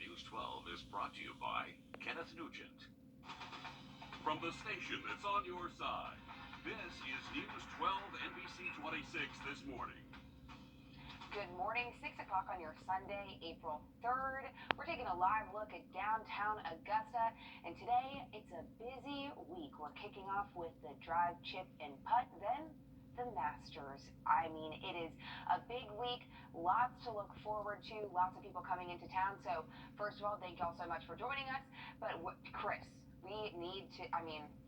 News 12 is brought to you by Kenneth Nugent. From the station that's on your side, this is News 12 NBC 26 this morning. Good morning, 6 o'clock on your Sunday, April 3rd. We're taking a live look at downtown Augusta, and today it's a busy week. We're kicking off with the drive, chip, and putt, then the Masters. I mean, it is a big week, lots to look forward to, lots of people coming into town. So first of all, thank you all so much for joining us. But Chris, we need to,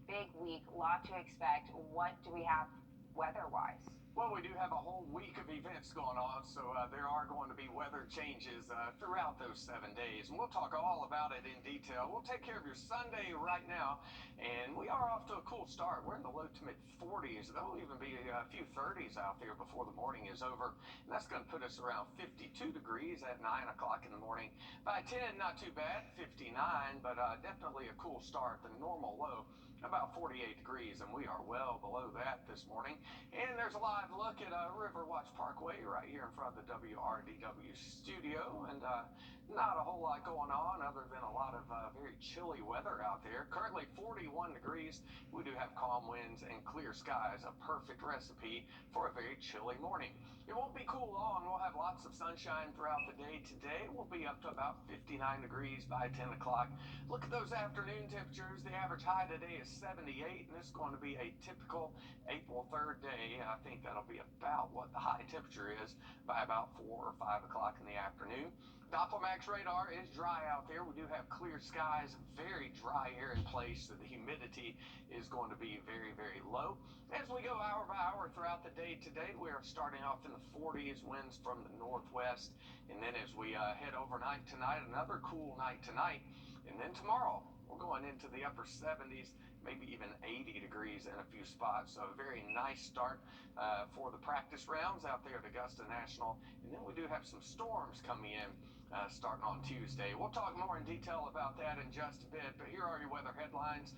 big week, lot to expect. What do we have weather-wise? Well, we do have a whole week of events going on, so there are going to be weather changes throughout those 7 days, and we'll talk all about it in detail. We'll take care of your Sunday right now, and we are off to a cool start. We're in the low to mid 40s. There'll even be a few 30s out there before the morning is over, and that's going to put us around 52 degrees at 9 o'clock in the morning. By 10, not too bad, 59, but definitely a cool start. The normal low about 48 degrees, and we are well below that this morning. And there's a live look at Riverwatch Parkway right here in front of the Wrdw studio, and not a whole lot going on other than a lot of very chilly weather out there. Currently 41 degrees. We do have calm winds and clear skies, a perfect recipe for a very chilly morning. It won't be cool long. We'll have lots of sunshine throughout the day today. We'll be up to about 59 degrees by 10 o'clock. Look at those afternoon temperatures. The average high today is 78, and this is going to be a typical April 3rd day. I think that'll be about what the high temperature is by about 4 or 5 o'clock in the afternoon. Dopplermax radar is dry out there. We do have clear skies, very dry air in place, so the humidity is going to be very, very low. As we go hour by hour throughout the day today, we are starting off in the 40s, winds from the northwest, and then as we head overnight tonight, another cool night tonight, and then tomorrow we're going into the upper 70s, maybe even 80 degrees in a few spots. So a very nice start for the practice rounds out there at Augusta National. And then we do have some storms coming in starting on Tuesday. We'll talk more in detail about that in just a bit, but here are your weather headlines.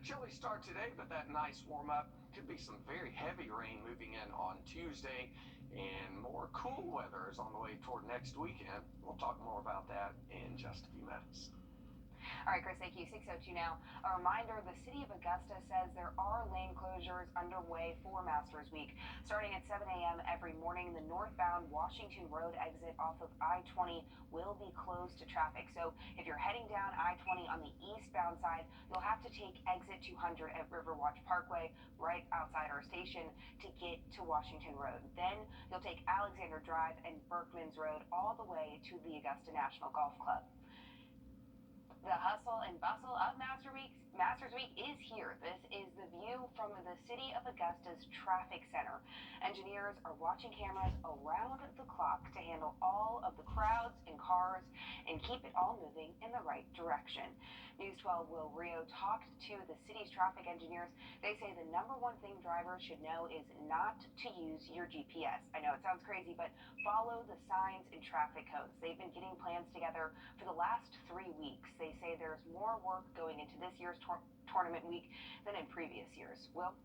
Chilly start today, but that nice warm up. Could be some very heavy rain moving in on Tuesday, and more cool weather is on the way toward next weekend. We'll talk more about that in just a few minutes. All right, Chris, thank you. 6:02 now. A reminder, the city of Augusta says there are lane closures underway for Masters Week. Starting at 7 a.m. every morning, the northbound Washington Road exit off of I-20 will be closed to traffic. So if you're heading down I-20 on the eastbound side, you'll have to take exit 200 at Riverwatch Parkway right outside our station to get to Washington Road. Then you'll take Alexander Drive and Berkman's Road all the way to the Augusta National Golf Club. The hustle and bustle of Masters Week is here. This is the view from the City of Augusta's traffic center. Engineers are watching cameras around the clock to handle all of the crowds and cars and keep it all moving in the right direction. News 12 Will Rio talked to the city's traffic engineers. They say the number one thing drivers should know is not to use your GPS. I know it sounds crazy, but follow the signs and traffic codes. They've been getting plans together for the last 3 weeks. They say there's more work going into this year's tournament week than in previous years. Will?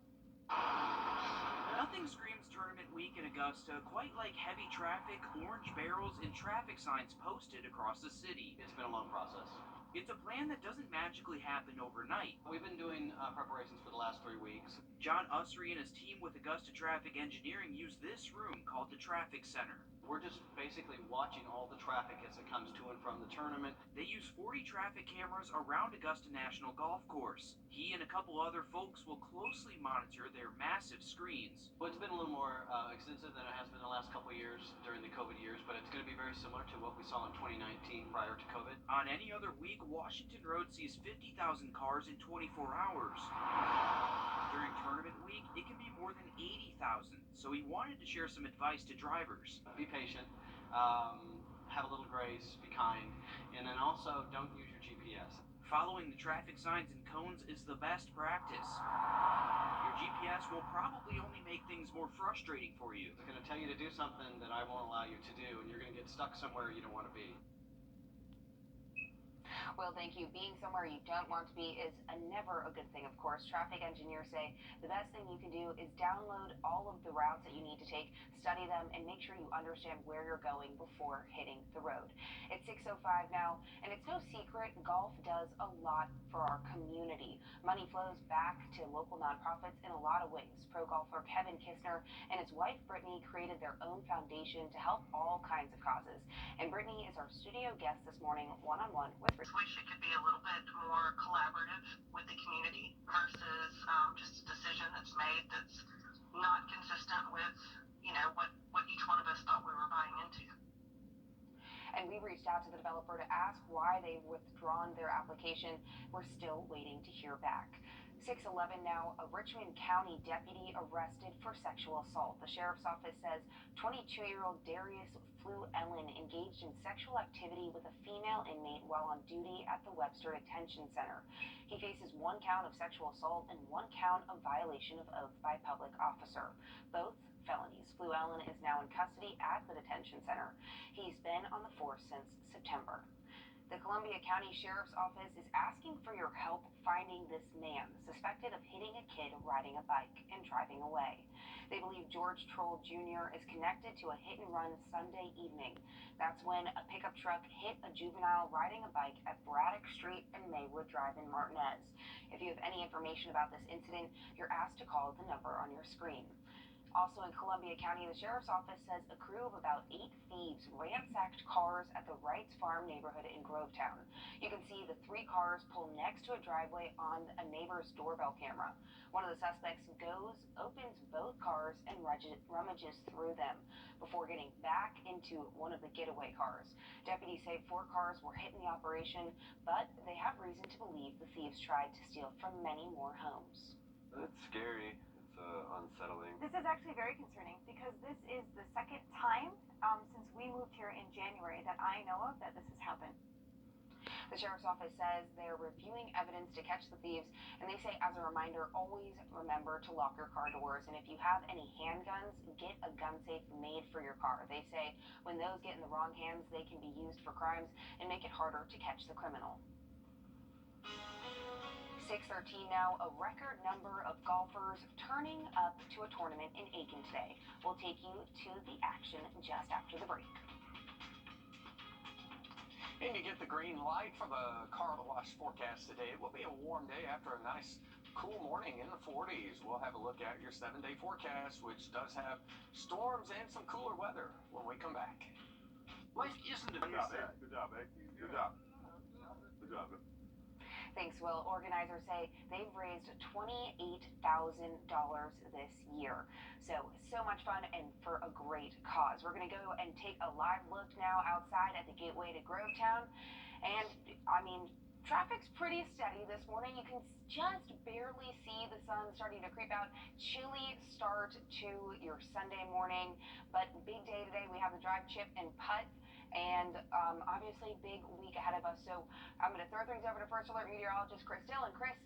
Nothing screams tournament week in Augusta quite like heavy traffic, orange barrels, and traffic signs posted across the city. It's been a long process. It's a plan that doesn't magically happen overnight. We've been doing preparations for the last 3 weeks. John Usry and his team with Augusta Traffic Engineering use this room called the Traffic Center. We're just basically watching all the traffic as it comes to and from the tournament. They use 40 traffic cameras around Augusta National Golf Course. He and a couple other folks will closely monitor their massive screens. Well, it's been a little more extensive than it has been the last couple of years during the COVID years, but it's going to be very similar to what we saw in 2019 prior to COVID. On any other week, Washington Road sees 50,000 cars in 24 hours. During tournament week, it can be more than 80,000, so he wanted to share some advice to drivers. Be patient, have a little grace, be kind, and then also don't use your GPS. Following the traffic signs and cones is the best practice. Your GPS will probably only make things more frustrating for you. It's going to tell you to do something that I won't allow you to do, and you're going to get stuck somewhere you don't want to be. Well, thank you. Being somewhere you don't want to be is never a good thing, of course. Traffic engineers say the best thing you can do is download all of the routes that you need to take, study them, and make sure you understand where you're going before hitting the road. It's 6:05 now, and it's no secret golf does a lot for our community. Money flows back to local nonprofits in a lot of ways. Pro golfer Kevin Kistner and his wife Brittany created their own foundation to help all kinds of causes. And Brittany is our studio guest this morning, one-on-one with Brittany. Wish it could be a little bit more collaborative with the community versus just a decision that's made that's not consistent with, what each one of us thought we were buying into. And we reached out to the developer to ask why they've withdrawn their application. We're still waiting to hear back. 6:11 now, a Richmond County deputy arrested for sexual assault. The sheriff's office says 22-year-old Darius Ellen engaged in sexual activity with a female inmate while on duty at the Webster Detention Center. He faces 1 count of sexual assault and 1 count of violation of oath by public officer. Both felonies. Ellen is now in custody at the detention center. He's been on the force since September. The Columbia County Sheriff's Office is asking for your help finding this man suspected of hitting a kid riding a bike and driving away. They believe George Troll Jr. is connected to a hit and run Sunday evening. That's when a pickup truck hit a juvenile riding a bike at Braddock Street and Maywood Drive in Martinez. If you have any information about this incident, you're asked to call the number on your screen. Also in Columbia County, the Sheriff's Office says a crew of about 8 thieves ransacked cars at the Wrights Farm neighborhood in Grovetown. You can see the 3 cars pull next to a driveway on a neighbor's doorbell camera. One of the suspects opens both cars and rummages through them before getting back into one of the getaway cars. Deputies say 4 cars were hit in the operation, but they have reason to believe the thieves tried to steal from many more homes. It's scary. Unsettling. This is actually very concerning because this is the second time since we moved here in January that I know of that this has happened. The Sheriff's Office says they're reviewing evidence to catch the thieves, and they say, as a reminder, always remember to lock your car doors, and if you have any handguns, get a gun safe made for your car. They say when those get in the wrong hands, they can be used for crimes and make it harder to catch the criminal. 6:13 now, a record number of golfers turning up to a tournament in Aiken today. We'll take you to the action just after the break. And you get the green light for the car wash forecast today. It will be a warm day after a nice cool morning in the 40s. We'll have a look at your 7-day forecast, which does have storms and some cooler weather when we come back. Life isn't a Good job, Ed. Good job, Ed. Good job. Good job. Thanks, Will. Organizers say they've raised $28,000 this year. So much fun and for a great cause. We're going to go and take a live look now outside at the gateway to Grovetown. And, traffic's pretty steady this morning. You can just barely see the sun starting to creep out. Chilly start to your Sunday morning, but big day today. We have the drive, chip, and putt. And obviously, big week ahead of us. So I'm going to throw things over to First Alert meteorologist Chris Dill. And Chris,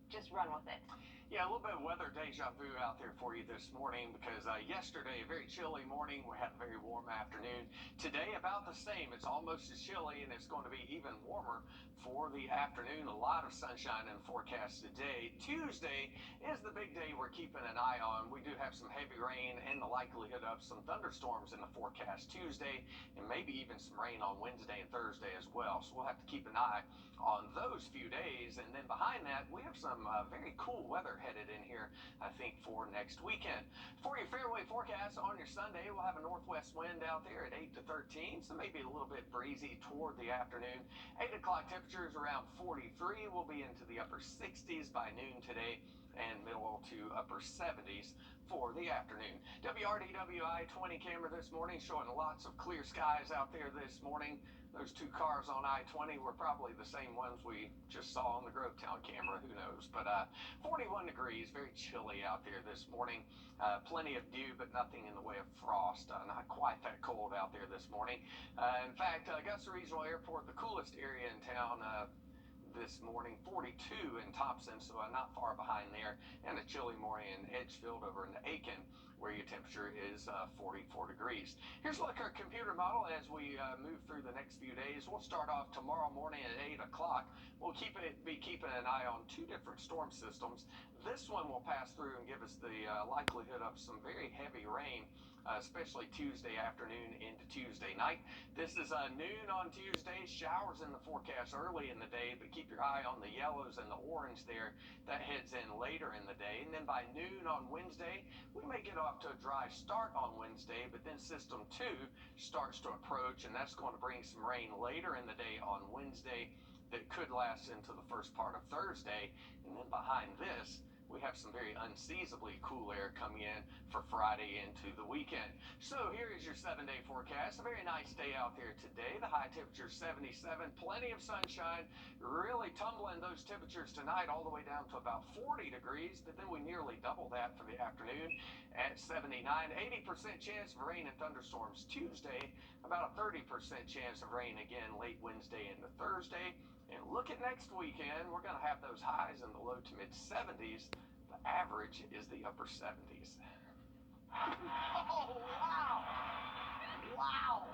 just run with it. Yeah, a little bit of weather deja vu out there for you this morning because yesterday, a very chilly morning. We had a very warm afternoon. Today, about the same. It's almost as chilly, and it's going to be even warmer for the afternoon. A lot of sunshine in the forecast today. Tuesday is the big day we're keeping an eye on. We do have some heavy rain and the likelihood of some thunderstorms in the forecast Tuesday, and maybe even some rain on Wednesday and Thursday as well. So we'll have to keep an eye on those few days. And then behind that, we have some very cool weather headed in here, I think, for next weekend. For your fairway forecast on your Sunday, we'll have a northwest wind out there at 8 to 13, so maybe a little bit breezy toward the afternoon. 8 o'clock temperatures around 43. We'll be into the upper 60s by noon today and middle to upper 70s for the afternoon. WRDW I-20 camera this morning showing lots of clear skies out there this morning. Those 2 cars on I-20 were probably the same ones we just saw on the Grovetown camera. Who knows? But 41 degrees, very chilly out there this morning. Plenty of dew, but nothing in the way of frost. Not quite that cold out there this morning. In fact, Augusta Regional Airport, the coolest area in town. this morning, 42 in Thompson, so not far behind there, and a chilly morning in Edgefield over in Aiken, where your temperature is 44 degrees. Here's a look at our computer model as we move through the next few days. We'll start off tomorrow morning at 8 o'clock. We'll be keeping an eye on two different storm systems. This one will pass through and give us the likelihood of some very heavy rain, especially Tuesday afternoon into Tuesday night. This is noon on Tuesday. Showers in the forecast early in the day, but keep your eye on the yellows and the orange there. That heads in later in the day. And then by noon on Wednesday, we may get off to a dry start on Wednesday, but then System 2 starts to approach, and that's going to bring some rain later in the day on Wednesday that could last into the first part of Thursday. And then behind this, we have some very unseasonably cool air coming in for Friday into the weekend. So here is your 7-day forecast. A very nice day out there today. The high temperature 77, plenty of sunshine, really tumbling those temperatures tonight all the way down to about 40 degrees, but then we nearly double that for the afternoon at 79. 80% chance of rain and thunderstorms Tuesday, about a 30% chance of rain again late Wednesday into Thursday. And look at next weekend, we're going to have those highs in the low to mid 70s. The average is the upper 70s. Oh, wow! Wow!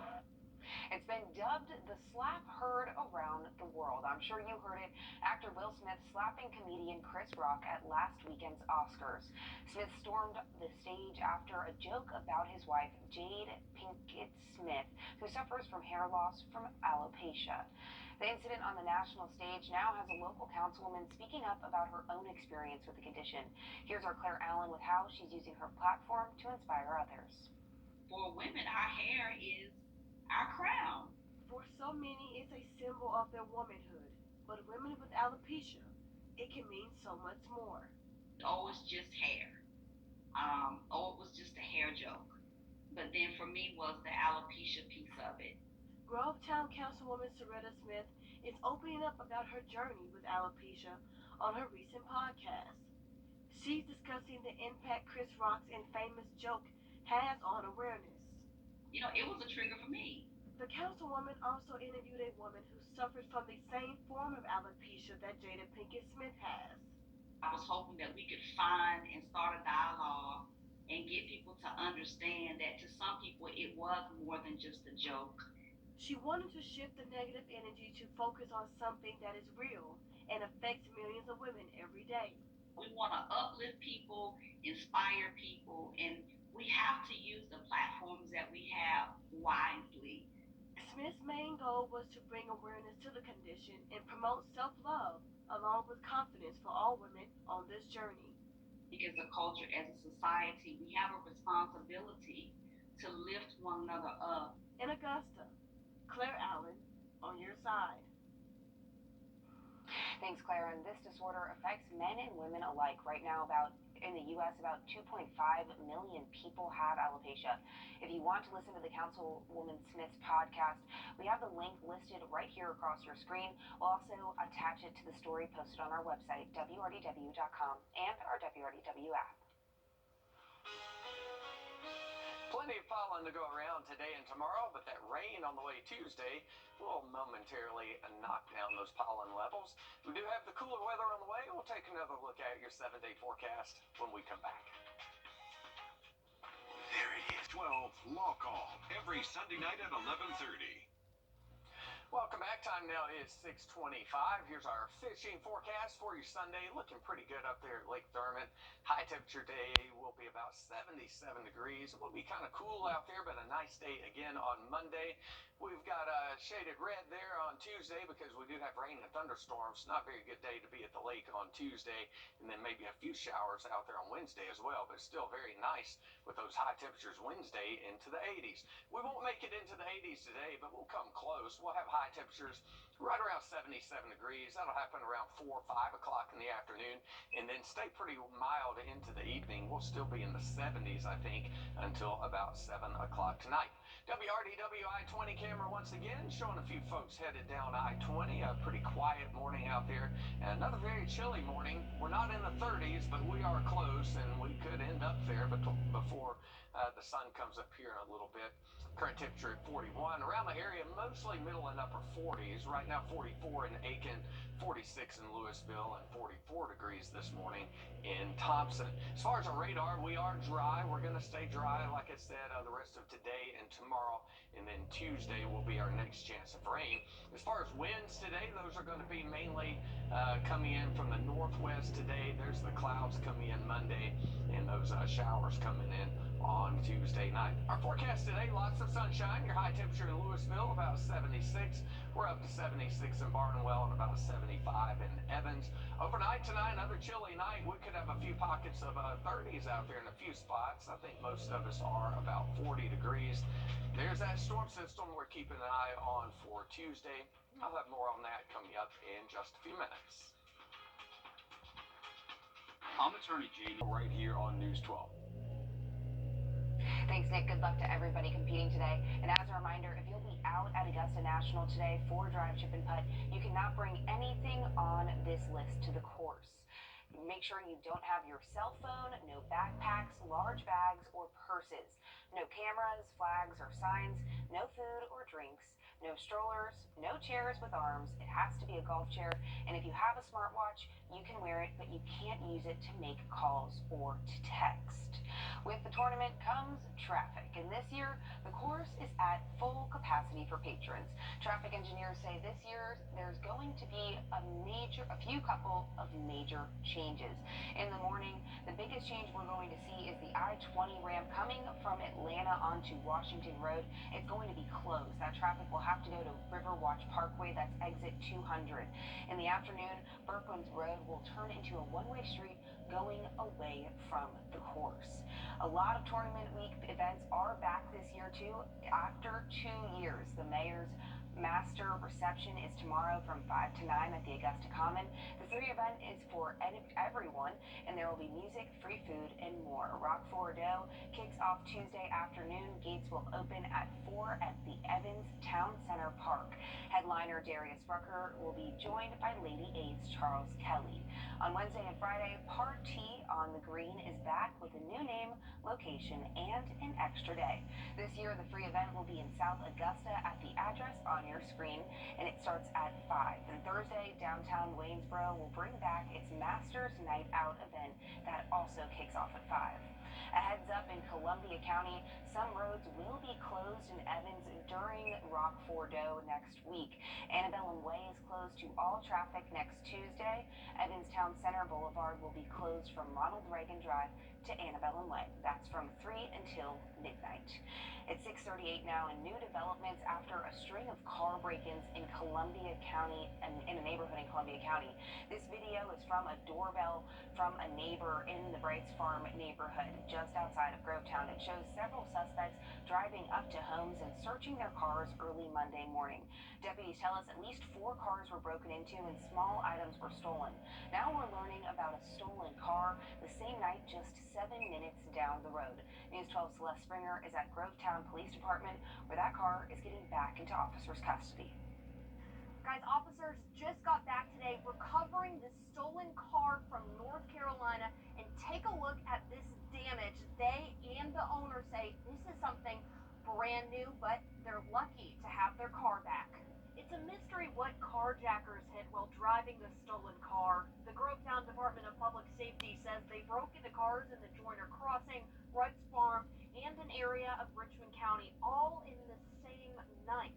It's been dubbed the slap heard around the world. I'm sure you heard it. Actor Will Smith slapping comedian Chris Rock at last weekend's Oscars. Smith stormed the stage after a joke about his wife, Jada Pinkett Smith, who suffers from hair loss from alopecia. The incident on the national stage now has a local councilwoman speaking up about her own experience with the condition. Here's our Claire Allen with how she's using her platform to inspire others. For women, our hair is our crown. For so many, it's a symbol of their womanhood. But women with alopecia, it can mean so much more. Oh, it's just hair. It was just a hair joke. But then for me was the alopecia piece of it. Grovetown Councilwoman Soretta Smith is opening up about her journey with alopecia on her recent podcast. She's discussing the impact Chris Rock's infamous joke has on awareness. You know, it was a trigger for me. The councilwoman also interviewed a woman who suffers from the same form of alopecia that Jada Pinkett Smith has. I was hoping that we could find and start a dialogue and get people to understand that to some people it was more than just a joke. She wanted to shift the negative energy to focus on something that is real and affects millions of women every day. We want to uplift people, inspire people, and we have to use the platforms that we have wisely. Smith's main goal was to bring awareness to the condition and promote self-love along with confidence for all women on this journey. As a culture, as a society, we have a responsibility to lift one another up. In Augusta, Claire Allen, on your side. Thanks, Claire. And this disorder affects men and women alike. Right now, in the U.S., about 2.5 million people have alopecia. If you want to listen to the Councilwoman Smith's podcast, we have the link listed right here across your screen. We'll also attach it to the story posted on our website, wrdw.com, and our WRDW app. Plenty of pollen to go around today and tomorrow, but that rain on the way Tuesday will momentarily knock down those pollen levels. We do have the cooler weather on the way. We'll take another look at your 7-day forecast when we come back. There it is, 12 Law Call, every Sunday night at 11:30. Welcome back. Time now is 6:25. Here's our fishing forecast for your Sunday. Looking pretty good up there at Lake Thurmond. High temperature day will be about 77 degrees. It will be kind of cool out there, but a nice day again on Monday. We've got a shaded red there on Tuesday because we do have rain and thunderstorms. Not a very good day to be at the lake on Tuesday, and then maybe a few showers out there on Wednesday as well, but still very nice with those high temperatures Wednesday into the 80s. We won't make it into the 80s today, but we'll come close. We'll have high temperatures right around 77 degrees. That'll happen around 4 or 5 o'clock in the afternoon, and then stay pretty mild into the evening. We'll still be in the 70s, I think, until about 7 o'clock tonight. WRDW I-20 camera once again showing a few folks headed down I-20. A pretty quiet morning out there, and another very chilly morning. We're not in the 30s, but we are close, and we could end up there before the sun comes up here in a little bit. Current temperature at 41. Around the area, mostly middle and upper 40s. Right now, 44 in Aiken, 46 in Louisville, and 44 degrees this morning in Thompson. As far as our radar, we are dry. We're going to stay dry, like I said, the rest of today and tomorrow. And then Tuesday will be our next chance of rain. As far as winds today, those are going to be mainly coming in from the northwest today. There's the clouds coming in Monday, and those showers coming in on Tuesday night. Our forecast today, lots of sunshine. Your high temperature in Louisville, about 76. We're up to 76 in Barnwell and about 75 in Evans. Overnight tonight, another chilly night. We could have a few pockets of 30s out there in a few spots. I think most of us are about 40 degrees. There's that storm system we're keeping an eye on for Tuesday. I'll have more on that coming up in just a few minutes. I'm Attorney Jamie Right here on News 12. Thanks, Nick. Good luck to everybody competing today. And as a reminder, if you'll be out at Augusta National today for Drive, Chip, and Putt, you cannot bring anything on this list to the course. Make sure you don't have your cell phone, no backpacks, large bags, or purses. No cameras, flags, or signs, no food or drinks, no strollers, no chairs with arms. It has to be a golf chair. And if you have a smartwatch, you can wear it, but you can't use it to make calls or to text. With the tournament comes traffic, and this year the course is at full capacity for patrons. Traffic engineers say this year there's going to be a few couple of major changes. In the morning, the biggest change we're going to see is the I-20 ramp coming from Atlanta onto Washington Road. It's going to be closed. That traffic will have to go to Riverwatch Parkway, that's exit 200. In the afternoon, Berkman's Road will turn into a one-way street going away from the course. A lot of tournament week events are back this year too. After 2 years, the mayor's master reception is tomorrow from 5 to 9 at the Augusta Common. The free event is for everyone, and there will be music, free food, and more. Wrdw kicks off Tuesday afternoon. Gates will open at 4 at the Evans Town Center Park. Headliner Darius Rucker will be joined by Lady A's Charles Kelly. On Wednesday and Friday, Party on the Green is back with a new name, location, and an extra day. This year, the free event will be in South Augusta at the address on your screen, and it starts at 5. And Thursday, downtown Waynesboro will bring back its Masters Night Out event that also kicks off at 5. A heads up in Columbia County, some roads will be closed in Evans during Wrdw next week. Antebellum Way is closed to all traffic next Tuesday. Evans Town Center Boulevard will be closed from Ronald Reagan Drive to Antebellum Way. That's from 3 until midnight. It's 6:38 now, and new developments after a string of car break-ins in Columbia County and in a neighborhood in Columbia County. This video is from a doorbell from a neighbor in the Brights Farm neighborhood just outside of Grovetown. It shows several suspects driving up to homes and searching their cars early Monday morning. Deputies tell us at least 4 cars were broken into and small items were stolen. Now we're learning about a stolen car the same night just 7 minutes down the road. News 12 Celeste Springer is at Grovetown Police Department, where that car is getting back into officers' custody. Guys, officers just got back today recovering the stolen car from North Carolina, and take a look at this damage. They and the owner say this is something brand new, but they're lucky to have their car back. It's a mystery what carjackers hit while driving the stolen car. The Grovetown Department of Public Safety says they broke into cars in the Joyner Crossing, Wrights Farm, and an area of Richmond County, all in the same night.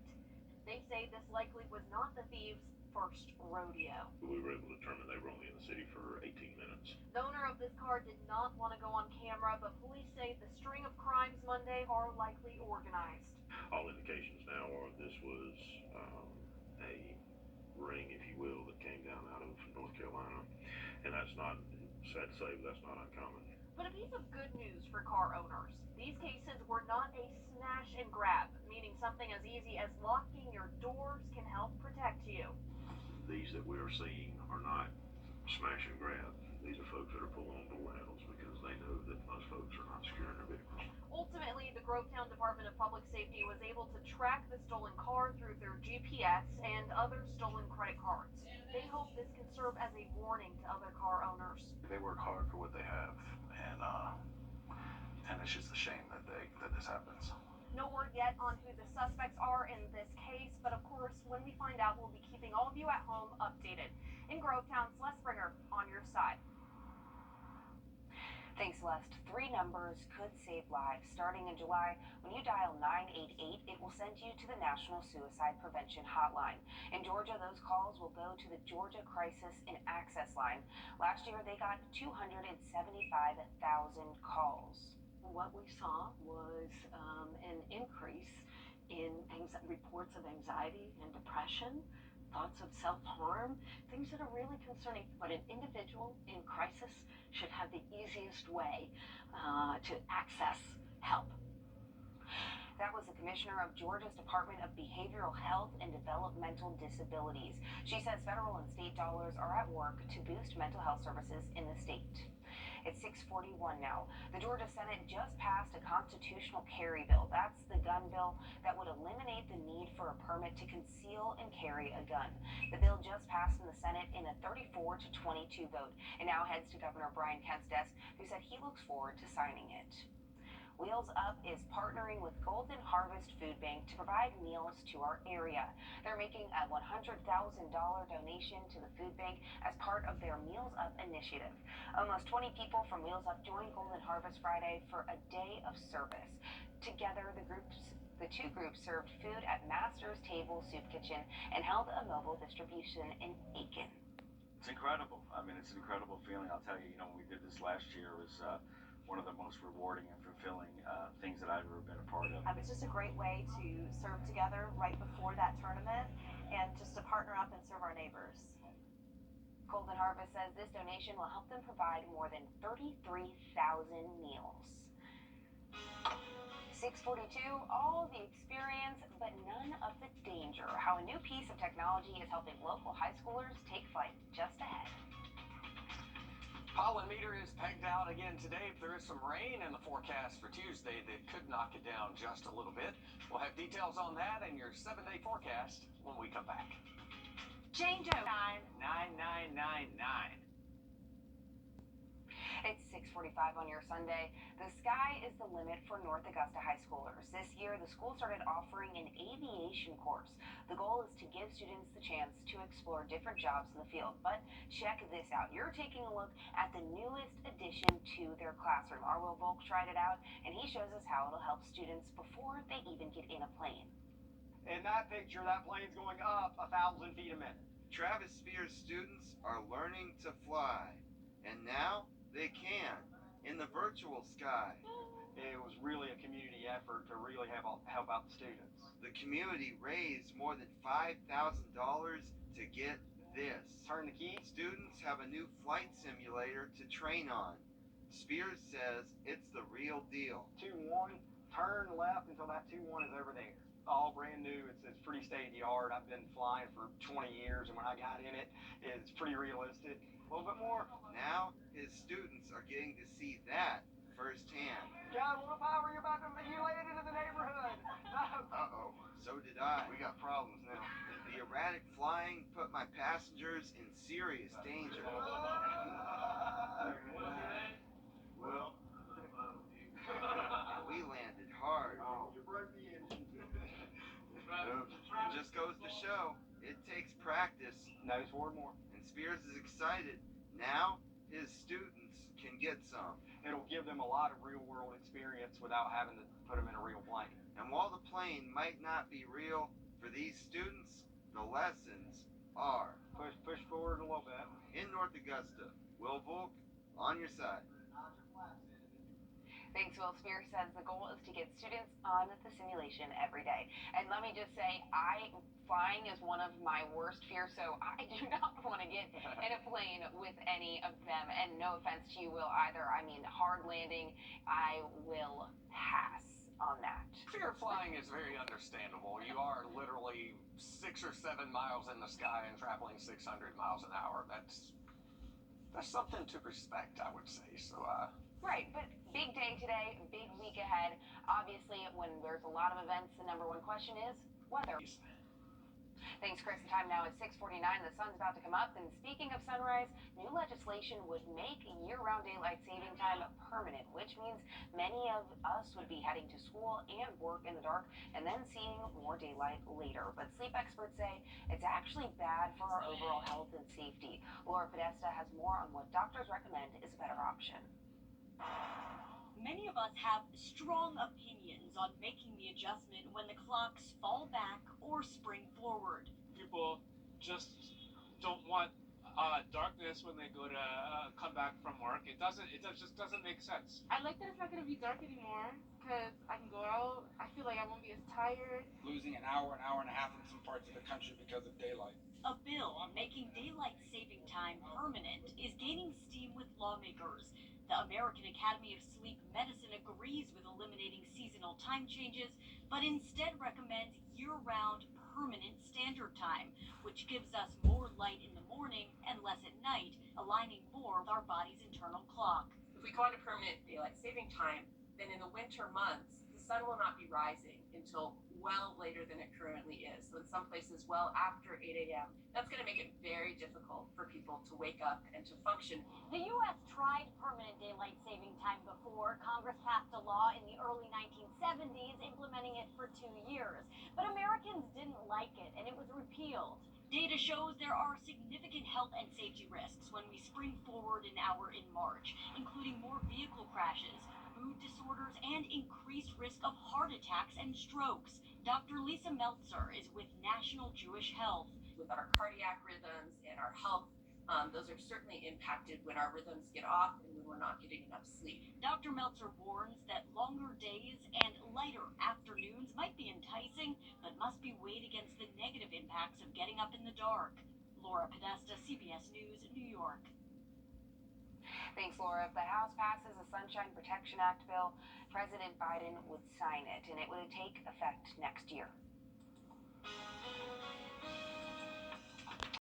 They say this likely was not the thieves' first rodeo. We were able to determine they were only in the city for 18 minutes. The owner of this car did not want to go on camera, but police say the string of crimes Monday are likely organized. All indications now are this was a ring, if you will, that came down out of North Carolina. And that's not, sad to say, but that's not uncommon. But a piece of good news for car owners. These cases were not a smash and grab, meaning something as easy as locking your doors can help protect you. These that we are seeing are not smash and grab. These are folks that are pulling on door handles because they know that most folks are not securing their vehicles. Ultimately, the Grovetown Department of Public Safety was able to track the stolen car through their GPS and other stolen credit cards. They hope this can serve as a warning to other car owners. They work hard for what they have, and it's just a shame that this happens. No word yet on who the suspects are in this case, but of course, when we find out, we'll be keeping all of you at home updated. In Grovetown, Celeste Springer on your side. Thanks, Celeste. 3 numbers could save lives. Starting in July, when you dial 988, it will send you to the National Suicide Prevention Hotline. In Georgia, those calls will go to the Georgia Crisis and Access Line. Last year, they got 275,000 calls. What we saw was an increase in reports of anxiety and depression, thoughts of self-harm, things that are really concerning. But an individual in crisis should have the easiest way to access help. That was the commissioner of Georgia's Department of Behavioral Health and Developmental Disabilities. She says federal and state dollars are at work to boost mental health services in the state. It's 6:41 now. The Georgia Senate just passed a constitutional carry bill. That's the gun bill that would eliminate the need for a permit to conceal and carry a gun. The bill just passed in the Senate in a 34-22 vote and now heads to Governor Brian Kemp's desk, who said he looks forward to signing it. Wheels Up is partnering with Golden Harvest Food Bank to provide meals to our area. They're making a $100,000 donation to the food bank as part of their Meals Up initiative. Almost 20 people from Wheels Up joined Golden Harvest Friday for a day of service. Together, the two groups served food at Master's Table Soup Kitchen and held a mobile distribution in Aiken. It's incredible. I mean, it's an incredible feeling. I'll tell you, when we did this last year, it was one of the most rewarding and fulfilling things that I've ever been a part of. It's just a great way to serve together right before that tournament and just to partner up and serve our neighbors. Golden Harvest says this donation will help them provide more than 33,000 meals. 6:42, all the experience, but none of the danger. How a new piece of technology is helping local high schoolers take flight just ahead. Pollen meter is pegged out again today. There is some rain in the forecast for Tuesday that could knock it down just a little bit. We'll have details on that in your 7-day forecast when we come back. Change 99999. It's 6:45 on your Sunday. The sky is the limit for North Augusta high schoolers. This year, the school started offering an aviation course. The goal is to give students the chance to explore different jobs in the field. But check this out. You're taking a look at the newest addition to their classroom. Our Will Volk tried it out, and he shows us how it'll help students before they even get in a plane. In that picture, that plane's going up 1,000 feet a minute. Travis Spears students are learning to fly, and now they can, in the virtual sky. It was really a community effort to really help out the students. The community raised more than $5,000 to get this. Turn the key. Students have a new flight simulator to train on. Spears says it's the real deal. 2-1, turn left until that 2-1 is over there. All brand new. It's pretty state-of-the-art. I've been flying for 20 years, and when I got in it, it's pretty realistic. A little bit more. Now his students are getting to see that firsthand. God, what if I were about to let you land into the neighborhood? Uh-oh, so did I. We got problems now. The erratic flying put my passengers in serious danger. Well, We landed hard. you broke the engine. It just goes to show, it takes practice. Nose forward more. And Spears is excited. Now his students can get some. It'll give them a lot of real-world experience without having to put them in a real plane. And while the plane might not be real, for these students, the lessons are. Push forward a little bit. In North Augusta, Will Volk, on your side. Thanks, Will. Spears says the goal is to get students on the simulation every day. And let me just say, flying is one of my worst fears, so I do not want to get in a plane with any of them. And no offense to you, Will, either. I mean, hard landing, I will pass on that. Fear of flying is very understandable. You are literally 6 or 7 miles in the sky and traveling 600 miles an hour. That's something to respect, I would say. So, Right, but big day today, big week ahead. Obviously, when there's a lot of events, the number one question is weather. Thanks, Chris. The time now is 6:49. The sun's about to come up. And speaking of sunrise, new legislation would make year-round daylight saving time permanent, which means many of us would be heading to school and work in the dark and then seeing more daylight later. But sleep experts say it's actually bad for our overall health and safety. Laura Podesta has more on what doctors recommend is a better option. Many of us have strong opinions on making the adjustment when the clocks fall back or spring forward. People just don't want darkness when they go to come back from work. It just doesn't make sense. I like that it's not going to be dark anymore because I can go out. I feel like I won't be as tired. Losing an hour and a half in some parts of the country because of daylight. A bill making daylight saving time permanent is gaining steam with lawmakers. The American Academy of Sleep Medicine agrees with eliminating seasonal time changes, but instead recommends year-round permanent standard time, which gives us more light in the morning and less at night, aligning more with our body's internal clock. If we go on to permanent daylight saving time, then in the winter months, the sun will not be rising until well later than it currently is. So in some places, well after 8 a.m. That's going to make it very difficult for people to wake up and to function. The U.S. tried permanent daylight saving time before. Congress passed a law in the early 1970s implementing it for 2 years. But Americans didn't like it, and it was repealed. Data shows there are significant health and safety risks when we spring forward an hour in March, including more vehicle crashes, mood disorders, and increased risk of heart attacks and strokes. Dr. Lisa Meltzer is with National Jewish Health. With our cardiac rhythms and our health, those are certainly impacted when our rhythms get off and when we're not getting enough sleep. Dr. Meltzer warns that longer days and lighter afternoons might be enticing, but must be weighed against the negative impacts of getting up in the dark. Laura Podesta, CBS News, New York. Thanks, Laura. If the House passes the Sunshine Protection Act bill, President Biden would sign it, and it would take effect next year.